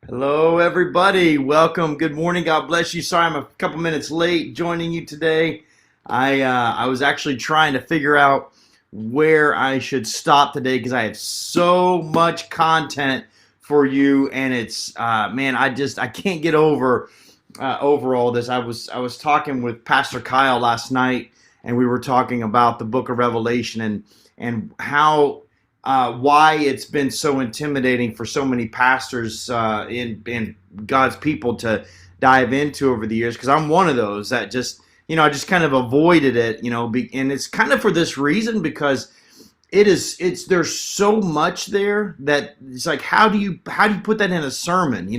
Hello, everybody. Welcome. Good morning. God bless you. Sorry I'm a couple minutes late joining you today. I was actually trying to figure out where I should stop today because I have so much content for you, and it's man, I can't get over all this. I was talking with Pastor Kyle last night, and we were talking about the Book of Revelation and how why it's been so intimidating for so many pastors in God's people to dive into over the years. Because I'm one of those that just, I just kind of avoided it, and it's kind of for this reason, because there's so much there that it's like, how do you put that in a sermon,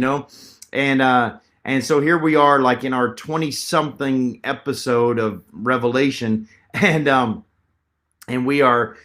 and so here we are, like in our 20-something episode of Revelation, and we are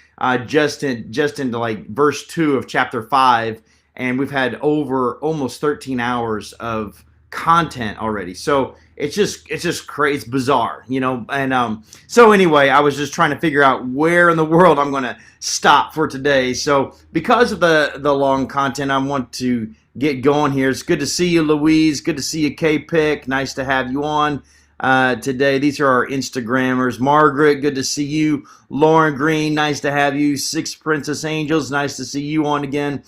just into like verse 2 of chapter 5, and we've had over almost 13 hours of content already. So it's just crazy, it's bizarre, and so anyway, I was just trying to figure out where in the world I'm going to stop for today. So because of the long content, I want to get going here. It's good to see you, Louise. Good to see you, K-Pick. Nice to have you on today. These are our Instagrammers. Margaret, good to see you. Lauren Green, nice to have you. Six Princess Angels, nice to see you on again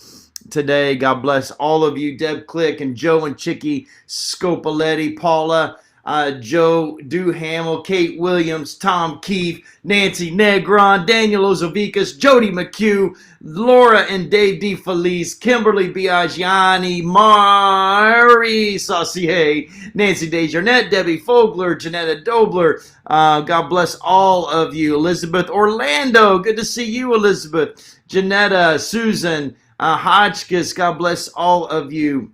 today. God bless all of you. Deb Click and Joe and Chicky Scopoletti, Paula, Joe Duhamel, Kate Williams, Tom Keefe, Nancy Negron, Daniel Ozovikas, Jody McHugh, Laura and Dave DeFelice, Kimberly Biagiani, Mari Saucier, Nancy Desjardins, Debbie Fogler, Janetta Dobler. God bless all of you. Elizabeth Orlando, good to see you, Elizabeth. Janetta, Susan, Hotchkiss, God bless all of you.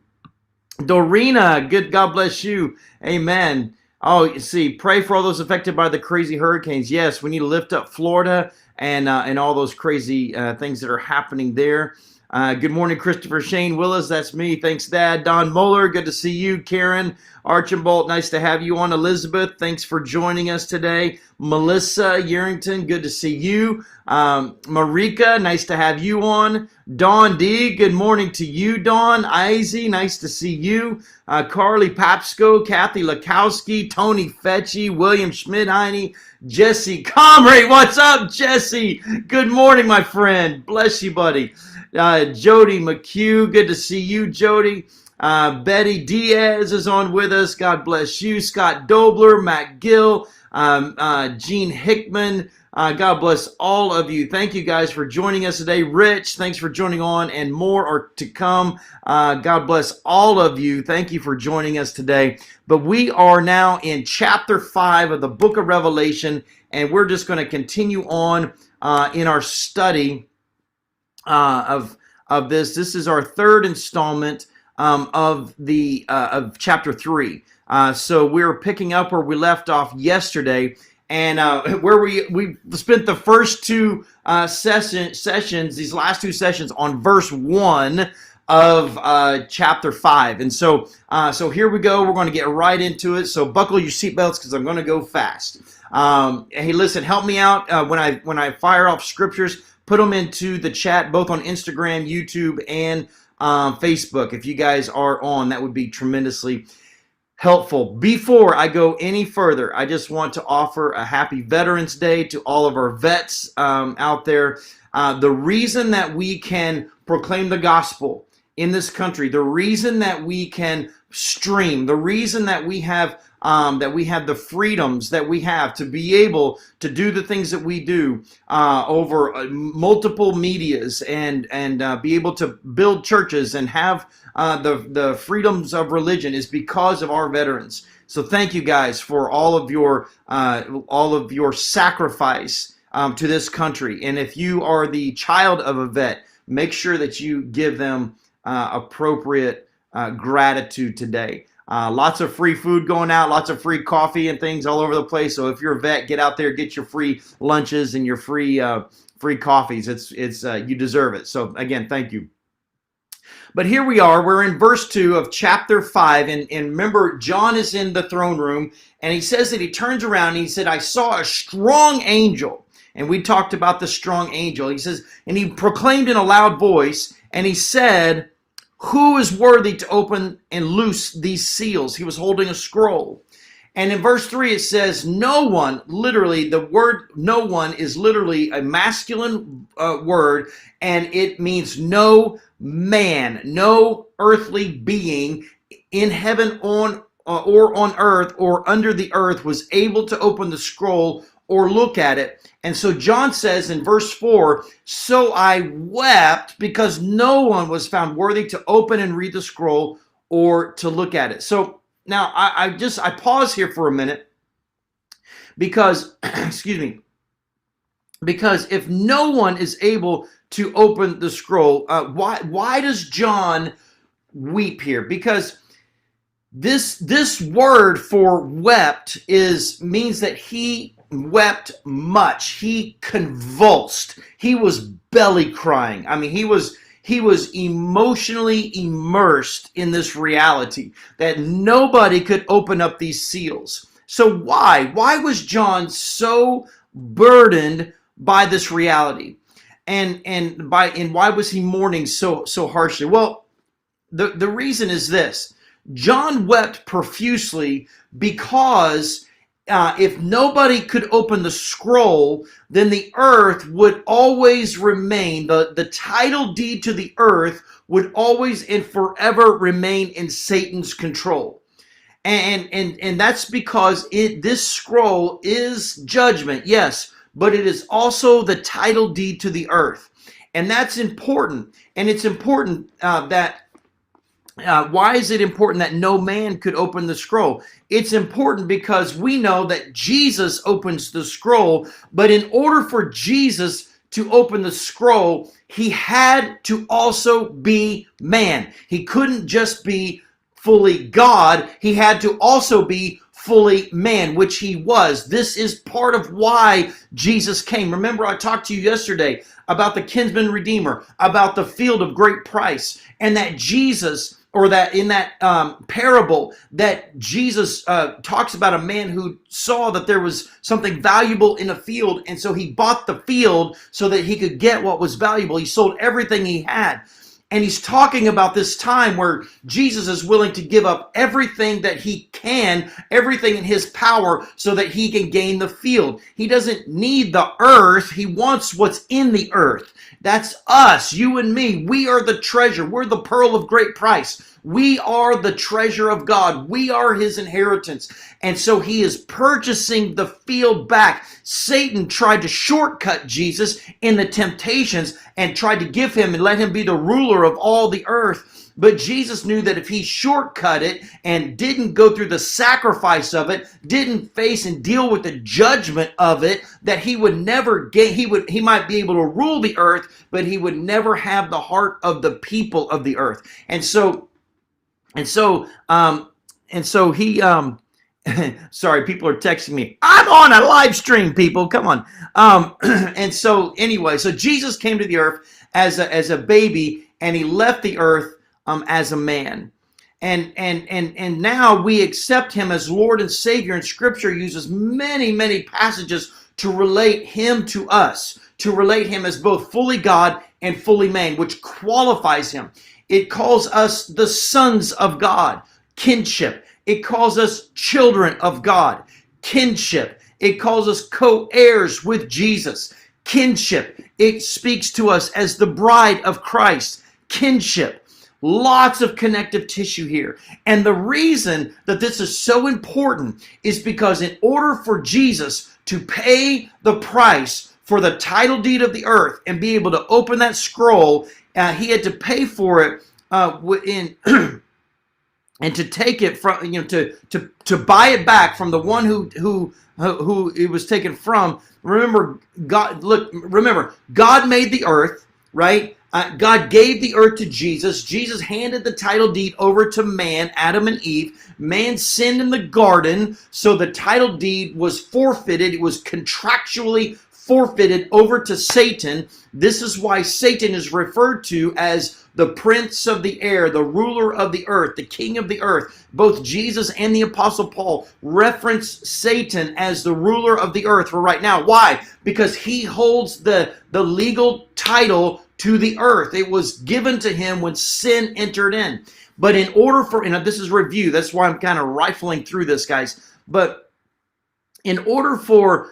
Dorina, good, God bless you. Amen. Oh, you see, pray for all those affected by the crazy hurricanes. Yes, we need to lift up Florida and all those crazy things that are happening there. Good morning, Christopher Shane Willis. That's me. Thanks, Dad. Don Moeller, good to see you. Karen Archambault, nice to have you on. Elizabeth, thanks for joining us today. Melissa Yerington, good to see you. Marika, nice to have you on. Dawn D, good morning to you, Dawn. Izzy, nice to see you. Carly Papsco, Kathy Lakowski, Tony Fetchy, William Schmidheine, Jesse Comrie. What's up, Jesse? Good morning, my friend. Bless you, buddy. Jody McHugh, good to see you, Jody. Betty Diaz is on with us. God bless you. Scott Dobler, Matt Gill, Gene Hickman. God bless all of you. Thank you guys for joining us today. Rich, thanks for joining on, and more are to come. God bless all of you. Thank you for joining us today. But we are now in chapter 5 of the book of Revelation, and we're just going to continue on in our study of this. This is our third installment of chapter 3. So we're picking up where we left off yesterday, and where we spent the first two sessions, these last two sessions, on verse 1 of chapter 5. And so here we go. We're going to get right into it. So buckle your seatbelts, because I'm going to go fast. Hey, listen, help me out when I fire off scriptures. Put them into the chat, both on Instagram, YouTube, and Facebook. If you guys are on, that would be tremendously helpful. Before I go any further, I just want to offer a happy Veterans Day to all of our vets out there. The reason that we can proclaim the gospel in this country, the reason that we can stream, the reason that we have the freedoms that we have to be able to do the things that we do over multiple medias and be able to build churches and have the freedoms of religion is because of our veterans. So thank you guys for all of your sacrifice to this country. And if you are the child of a vet, make sure that you give them appropriate gratitude today. Lots of free food going out, lots of free coffee and things all over the place. So if you're a vet, get out there, get your free lunches and your free coffees. It's you deserve it. So again, thank you. But here we are. We're in verse 2 of chapter 5. And remember, John is in the throne room, and he says that he turns around and he said, I saw a strong angel And we talked about the strong angel. He says, and he proclaimed in a loud voice, and he said, who is worthy to open and loose these seals? He was holding a scroll. And in verse 3 it says, no one, literally, the word no one is literally a masculine word, and it means no man, no earthly being in heaven, on or on earth or under the earth was able to open the scroll or look at it. And so John says in verse 4, so I wept because no one was found worthy to open and read the scroll or to look at it. So now I pause here for a minute because, excuse me, because if no one is able to open the scroll, why does John weep here? Because this word for wept means that he wept much. He convulsed. He was belly crying. I mean, he was emotionally immersed in this reality that nobody could open up these seals. So why was John so burdened by this reality? And why was he mourning so harshly? Well, the reason is this. John wept profusely because if nobody could open the scroll, then the earth would always remain, the title deed to the earth would always and forever remain in Satan's control. And that's because this scroll is judgment, yes, but it is also the title deed to the earth. And that's important. And it's important why is it important that no man could open the scroll? It's important because we know that Jesus opens the scroll, but in order for Jesus to open the scroll, he had to also be man. He couldn't just be fully God. He had to also be fully man, which he was. This is part of why Jesus came. Remember, I talked to you yesterday about the kinsman redeemer, about the field of great price, and that Jesus, or that in that parable that Jesus talks about a man who saw that there was something valuable in a field, and so he bought the field so that he could get what was valuable. He sold everything he had. And he's talking about this time where Jesus is willing to give up everything that he can, everything in his power, so that he can gain the field. He doesn't need the earth. He wants what's in the earth. That's us, you and me. We are the treasure. We're the pearl of great price. We are the treasure of God. We are his inheritance. And so he is purchasing the field back. Satan tried to shortcut Jesus in the temptations and tried to give him and let him be the ruler of all the earth. But Jesus knew that if he shortcut it and didn't go through the sacrifice of it, didn't face and deal with the judgment of it, that he would never gain, he might be able to rule the earth, but he would never have the heart of the people of the earth. And so he, sorry, people are texting me. I'm on a live stream, people. Come on. And so anyway, so Jesus came to the earth as a baby, and he left the earth as a man. And now we accept him as Lord and Savior, and Scripture uses many passages to relate him to us, to relate him as both fully God and fully man, which qualifies him. It calls us the sons of God, kinship. It calls us children of God, kinship. It calls us co-heirs with Jesus, kinship. It speaks to us as the bride of Christ, kinship. Lots of connective tissue here. And the reason that this is so important is because in order for Jesus to pay the price for the title deed of the earth and be able to open that scroll, he had to pay for it and to take it from, to buy it back from the one who it was taken from. Remember, God made the earth, right? God gave the earth to Jesus. Jesus handed the title deed over to man, Adam and Eve. Man sinned in the garden, so the title deed was forfeited. It was contractually forfeited over to Satan. This is why Satan is referred to as the prince of the air, the ruler of the earth, the king of the earth. Both Jesus and the Apostle Paul reference Satan as the ruler of the earth for right now. Why? Because he holds the legal title to the earth. It was given to him when sin entered in. But in order for, and this is review, that's why I'm kind of rifling through this, guys. But in order for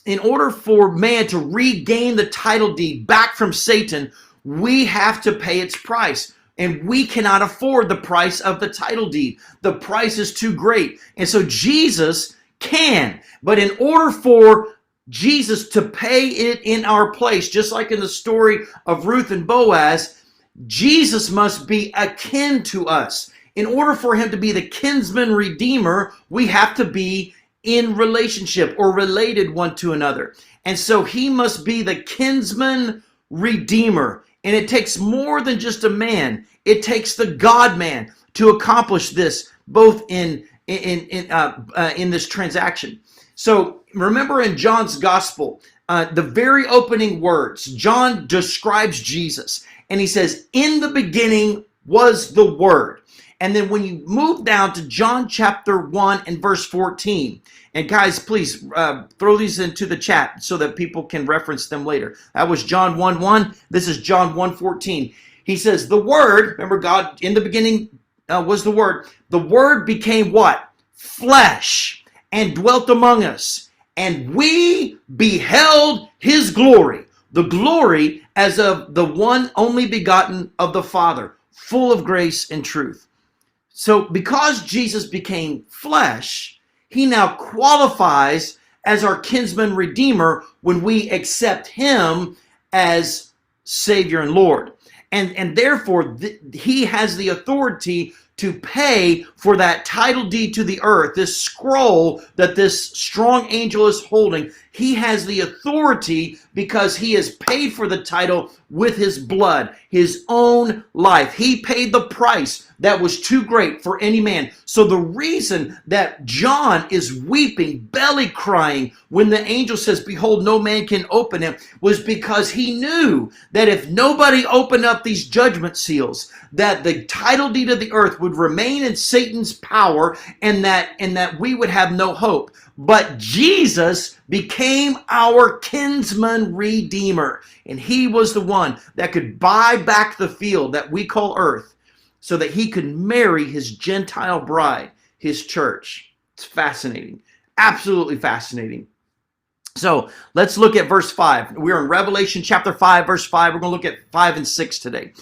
in order for man to regain the title deed back from Satan, we have to pay its price. And we cannot afford the price of the title deed. The price is too great. And so Jesus can. But in order for Jesus to pay it in our place, just like in the story of Ruth and Boaz, Jesus must be akin to us. In order for him to be the kinsman redeemer, we have to be in relationship or related one to another. And so he must be the kinsman redeemer. And it takes more than just a man. It takes the God-man to accomplish this, both in this transaction. So remember in John's gospel, the very opening words, John describes Jesus. And he says, in the beginning was the Word. And then when you move down to John chapter 1 and verse 14, and guys, please throw these into the chat so that people can reference them later. That was John 1:1. This is John 1:14. He says, the Word, remember God, in the beginning was the Word. The Word became what? Flesh, and dwelt among us. And we beheld his glory. The glory as of the one only begotten of the Father, full of grace and truth. So because Jesus became flesh, he now qualifies as our kinsman redeemer when we accept him as Savior and Lord. And therefore, he has the authority to pay for that title deed to the earth, this scroll that this strong angel is holding. He has the authority because he has paid for the title with his blood, his own life. He paid the price that was too great for any man. So the reason that John is weeping, belly crying, when the angel says, behold, no man can open him, was because he knew that if nobody opened up these judgment seals, that the title deed of the earth would remain in Satan's power, and that we would have no hope. But Jesus became our kinsman redeemer, and he was the one that could buy back the field that we call earth so that he could marry his Gentile bride, his church. It's fascinating, absolutely fascinating. So let's look at verse 5. We're in Revelation chapter 5, verse 5. We're going to look at 5 and 6 today.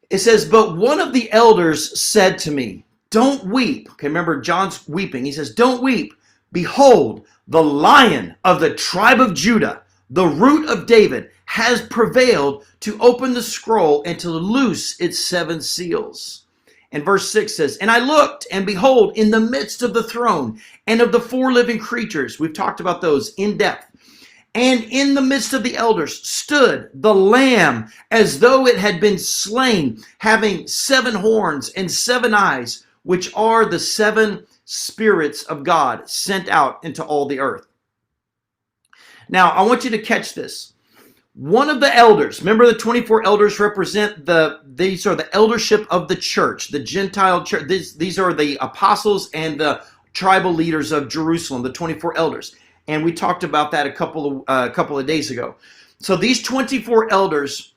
It says, but one of the elders said to me, don't weep. Okay, remember John's weeping. He says, don't weep. Behold, the Lion of the tribe of Judah, the Root of David, has prevailed to open the scroll and to loose its 7 seals. And verse 6 says, and I looked, and behold, in the midst of the throne and of the 4 living creatures, we've talked about those in depth, and in the midst of the elders stood the Lamb as though it had been slain, having 7 horns and 7 eyes, which are the 7 spirits of God sent out into all the earth. Now, I want you to catch this. One of the elders, remember the 24 elders represent these are the eldership of the church, the Gentile church. These are the apostles and the tribal leaders of Jerusalem, the 24 elders. And we talked about that a couple of days ago. So these 24 elders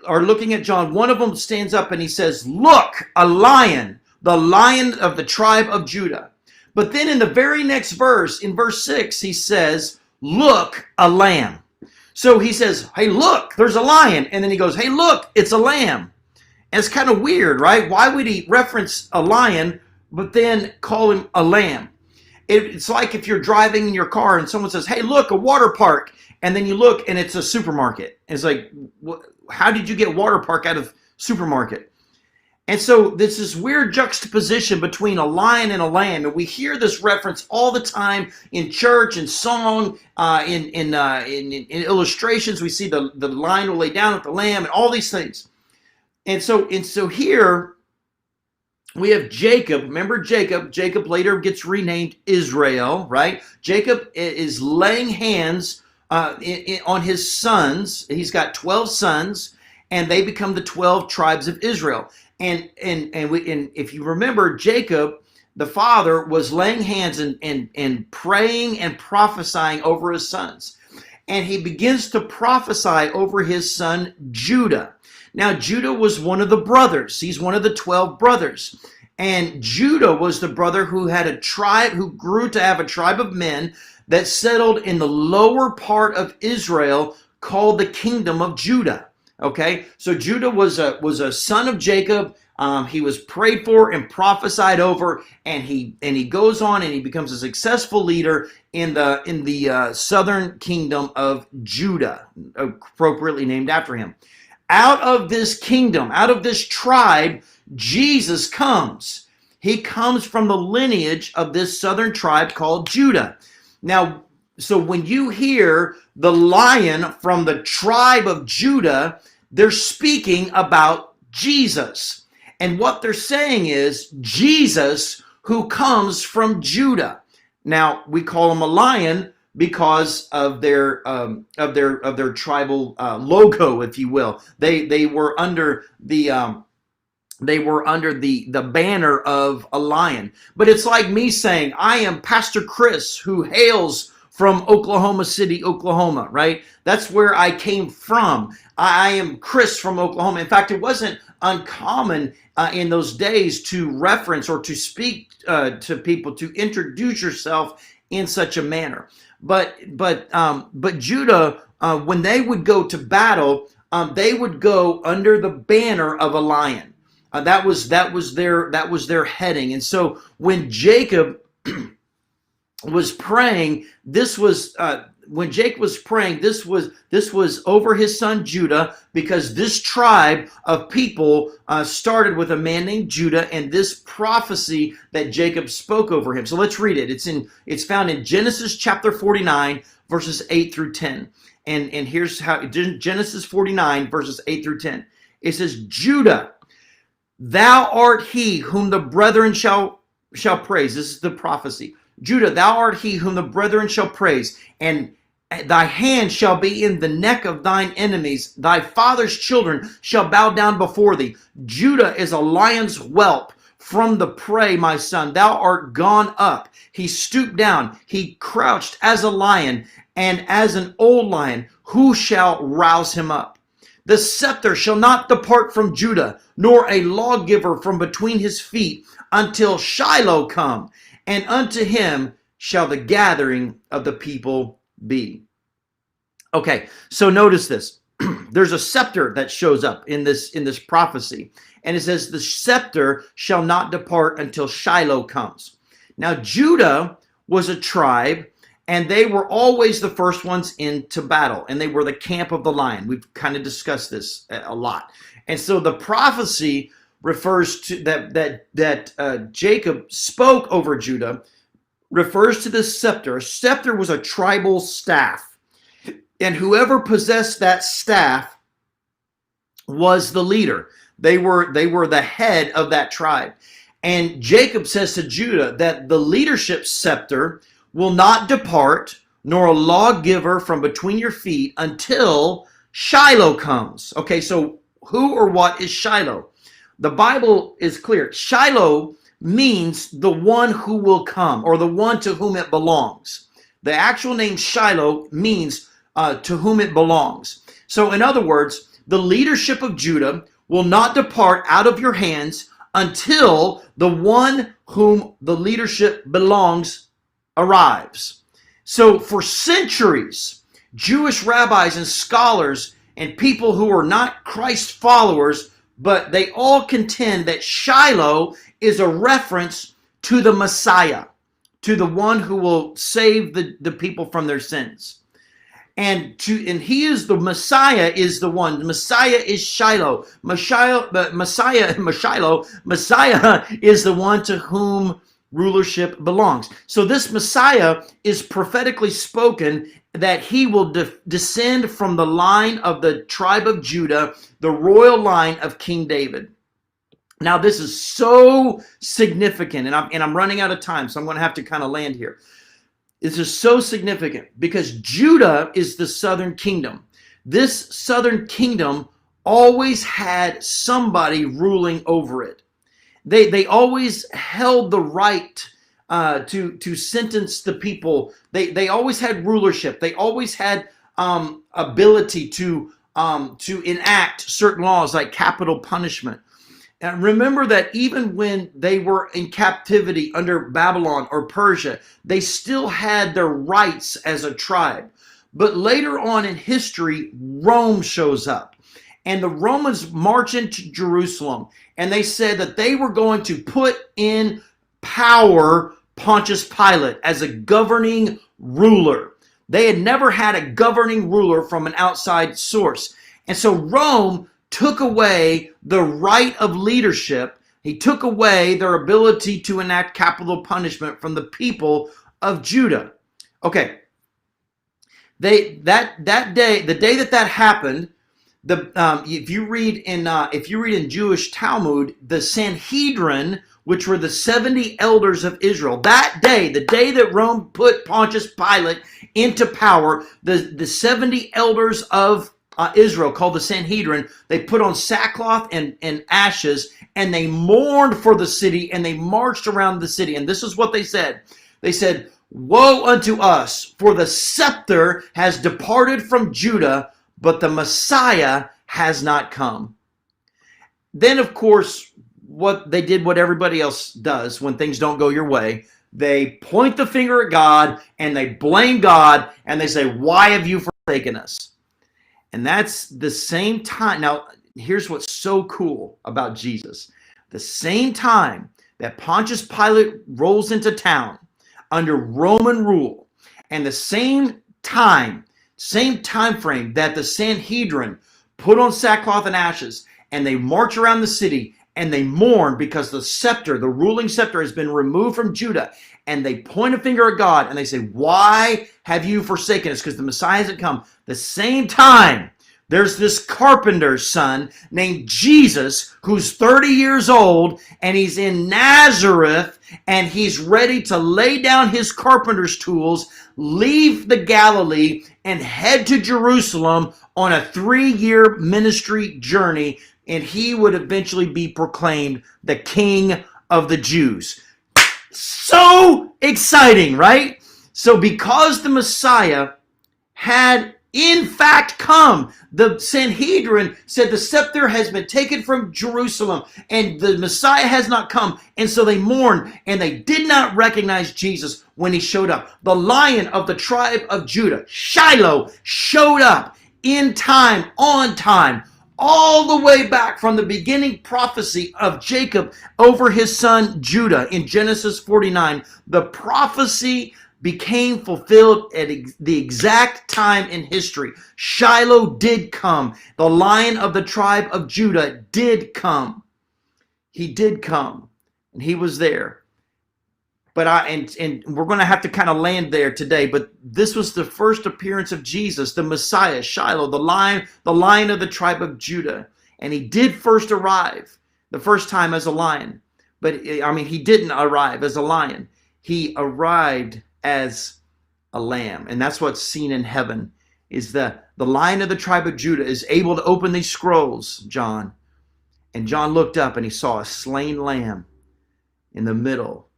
are looking at John. One of them stands up and he says, look, a lion, the Lion of the tribe of Judah. But then in the very next verse, in verse 6, he says, look, a lamb. So he says, hey, look, there's a lion. And then he goes, hey, look, it's a lamb. And it's kind of weird, right? Why would he reference a lion, but then call him a lamb? It's like if you're driving in your car and someone says, hey, look, a water park. And then you look and it's a supermarket. It's like, how did you get water park out of supermarket? And so there's this weird juxtaposition between a lion and a lamb. And we hear this reference all the time in church and song, in illustrations. We see the lion will lay down with the lamb and all these things. And so here, we have Jacob. Remember Jacob? Jacob later gets renamed Israel, right? Jacob is laying hands on his sons. He's got 12 sons, and they become the 12 tribes of Israel. And if you remember, Jacob, the father, was laying hands and praying and prophesying over his sons. And he begins to prophesy over his son Judah. Now, Judah was one of the brothers. He's one of the 12 brothers. And Judah was the brother who had a tribe, who grew to have a tribe of men that settled in the lower part of Israel called the kingdom of Judah. Okay, so Judah was a son of Jacob. He was prayed for and prophesied over, and he goes on and he becomes a successful leader in the southern kingdom of Judah, appropriately named after him. Out of this kingdom, out of this tribe, Jesus comes. He comes from the lineage of this southern tribe called Judah. Now, so when you hear the lion from the tribe of Judah, they're speaking about Jesus. And what they're saying is Jesus who comes from Judah. Now, we call him a lion because of their tribal logo, if you will. They were under the banner of a lion. But it's like me saying, I am Pastor Chris, who hails from Oklahoma City, Oklahoma, right? That's where I came from. I am Chris from Oklahoma. In fact, it wasn't uncommon in those days to reference or to speak to people, to introduce yourself in such a manner. But Judah, when they would go to battle, they would go under the banner of a lion. That was their heading. And so when Jacob was praying, this was over his son Judah, because this tribe of people started with a man named Judah, and this prophecy that Jacob spoke over him. So let's read it. It's found in Genesis chapter 49, verses 8 through 10. And here's how, Genesis 49, verses 8 through 10. It says, Judah, thou art he whom the brethren shall praise. This is the prophecy. Judah, thou art he whom the brethren shall praise, and thy hand shall be in the neck of thine enemies. Thy father's children shall bow down before thee. Judah is a lion's whelp from the prey, my son. Thou art gone up. He stooped down. He crouched as a lion, and as an old lion. Who shall rouse him up? The scepter shall not depart from Judah, nor a lawgiver from between his feet, until Shiloh come, and unto him shall the gathering of the people be. Okay, so notice this. There's a scepter that shows up in this prophecy, and it says the scepter shall not depart until Shiloh comes. Now, Judah was a tribe, and they were always the first ones into battle, and they were the camp of the lion. We've kind of discussed this a lot. And so the prophecy refers to that Jacob spoke over Judah, refers to the scepter. A scepter was a tribal staff, and whoever possessed that staff was the leader. They were the head of that tribe. And Jacob says to Judah that the leadership scepter will not depart, nor a lawgiver from between your feet, until Shiloh comes. Okay, so who or what is Shiloh? The Bible is clear. Shiloh means the one who will come, or the one to whom it belongs. The actual name Shiloh means to whom it belongs. So in other words, the leadership of Judah will not depart out of your hands until the one whom the leadership belongs arrives. So for centuries, Jewish rabbis and scholars and people who are not Christ followers, but they all contend that Shiloh is a reference to the Messiah, to the one who will save the people from their sins. And he is the Messiah, is the one. The Messiah is Shiloh. Messiah is the one to whom rulership belongs. So this Messiah is prophetically spoken that he will descend from the line of the tribe of Judah, the royal line of King David. Now, this is so significant, and I'm running out of time, so I'm going to have to kind of land here. This is so significant because Judah is the southern kingdom. This southern kingdom always had somebody ruling over it. They always held the right to sentence the people. They always had rulership. They always had ability to enact certain laws like capital punishment. And remember that even when they were in captivity under Babylon or Persia, they still had their rights as a tribe. But later on in history, Rome shows up. And the Romans march into Jerusalem. And they said that they were going to put in power Pontius Pilate as a governing ruler. They had never had a governing ruler from an outside source. And so Rome took away the right of leadership. He took away their ability to enact capital punishment from the people of Judah. Okay, that day, the day that happened, if you read in Jewish Talmud, the Sanhedrin, which were the 70 elders of Israel, that day, the day that Rome put Pontius Pilate into power, the 70 elders of Israel, called the Sanhedrin, they put on sackcloth and ashes, and they mourned for the city, and they marched around the city. And this is what they said. They said, "Woe unto us, for the scepter has departed from Judah, but the Messiah has not come." Then, of course, what they did, what everybody else does when things don't go your way, they point the finger at God, and they blame God, and they say, "Why have you forsaken us?" And that's the same time. Now, here's what's so cool about Jesus. The same time that Pontius Pilate rolls into town under Roman rule, and the same time frame that the Sanhedrin put on sackcloth and ashes, and they march around the city, and they mourn because the scepter, the ruling scepter, has been removed from Judah, and they point a finger at God, and they say, "Why have you forsaken us?" Because the Messiah hasn't come. The same time, there's this carpenter's son named Jesus who's 30 years old, and he's in Nazareth, and he's ready to lay down his carpenter's tools, leave the Galilee, and head to Jerusalem on a 3-year ministry journey, and he would eventually be proclaimed the King of the Jews. So exciting, right? So because the Messiah had in fact come, the Sanhedrin said the scepter has been taken from Jerusalem and the Messiah has not come. And so they mourned, and they did not recognize Jesus when he showed up. The Lion of the tribe of Judah, Shiloh, showed up in time, on time, all the way back from the beginning prophecy of Jacob over his son Judah in Genesis 49. The prophecy became fulfilled at the exact time in history. Shiloh did come. The Lion of the tribe of Judah did come. He did come, and he was there. But we're going to have to kind of land there today. But this was the first appearance of Jesus, the Messiah, Shiloh, the Lion of the tribe of Judah. And he did first arrive the first time as a lion. But I mean, he didn't arrive as a lion. He arrived as a lamb. And that's what's seen in heaven, is the Lion of the tribe of Judah is able to open these scrolls, John. And John looked up and he saw a slain lamb in the middle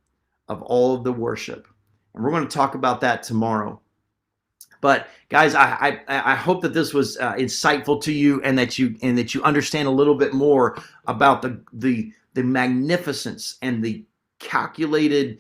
of all of the worship. And we're going to talk about that tomorrow. But guys, I hope that this was insightful to you, and that you understand a little bit more about the magnificence and the calculated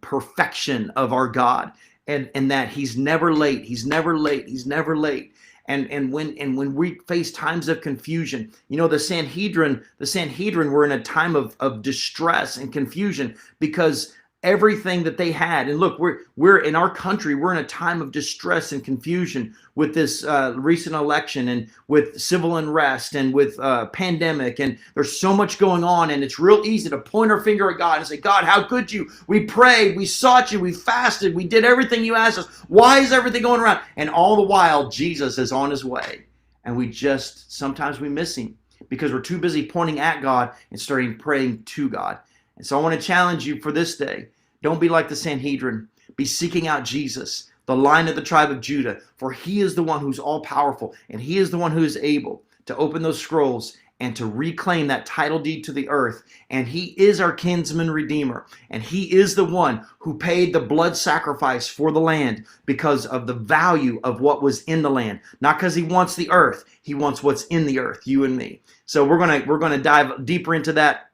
perfection of our God, and that he's never late. He's never late. He's never late. And when we face times of confusion, you know, the Sanhedrin were in a time of distress and confusion because everything that they had, and look, we're in our country, we're in a time of distress and confusion with this recent election, and with civil unrest, and with pandemic, and there's so much going on, and it's real easy to point our finger at God and say, "God, how could you? We prayed, we sought you, we fasted, we did everything you asked us. Why is everything going around?" And all the while, Jesus is on his way, and sometimes we miss him. because we're too busy pointing at God and starting praying to God. And so I want to challenge you for this day. Don't be like the Sanhedrin. Be seeking out Jesus, the Lion of the tribe of Judah, for he is the one who's all powerful, and he is the one who is able to open those scrolls and to reclaim that title deed to the earth. And he is our kinsman redeemer. And he is the one who paid the blood sacrifice for the land because of the value of what was in the land. Not because he wants the earth. He wants what's in the earth, you and me. So we're gonna dive deeper into that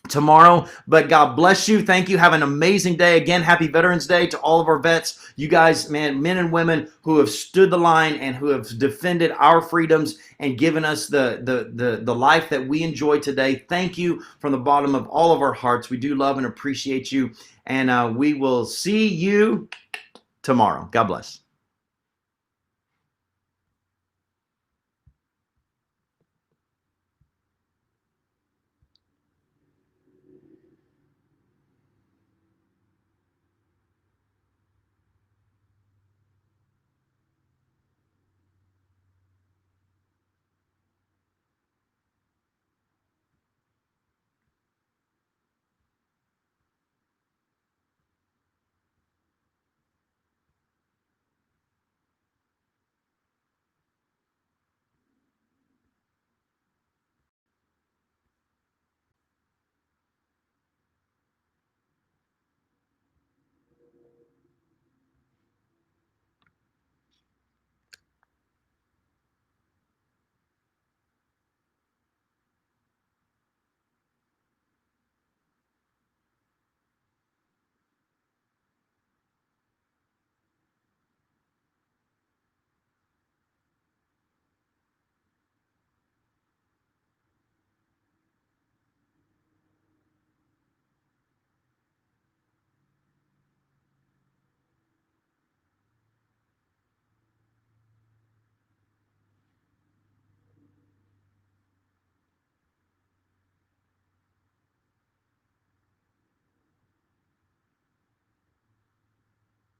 tomorrow. But God bless you. Thank you. Have an amazing day. Again, happy Veterans Day to all of our vets. You guys, man, men and women who have stood the line and who have defended our freedoms and given us the life that we enjoy today. Thank you from the bottom of all of our hearts. We do love and appreciate you. And we will see you tomorrow. God bless.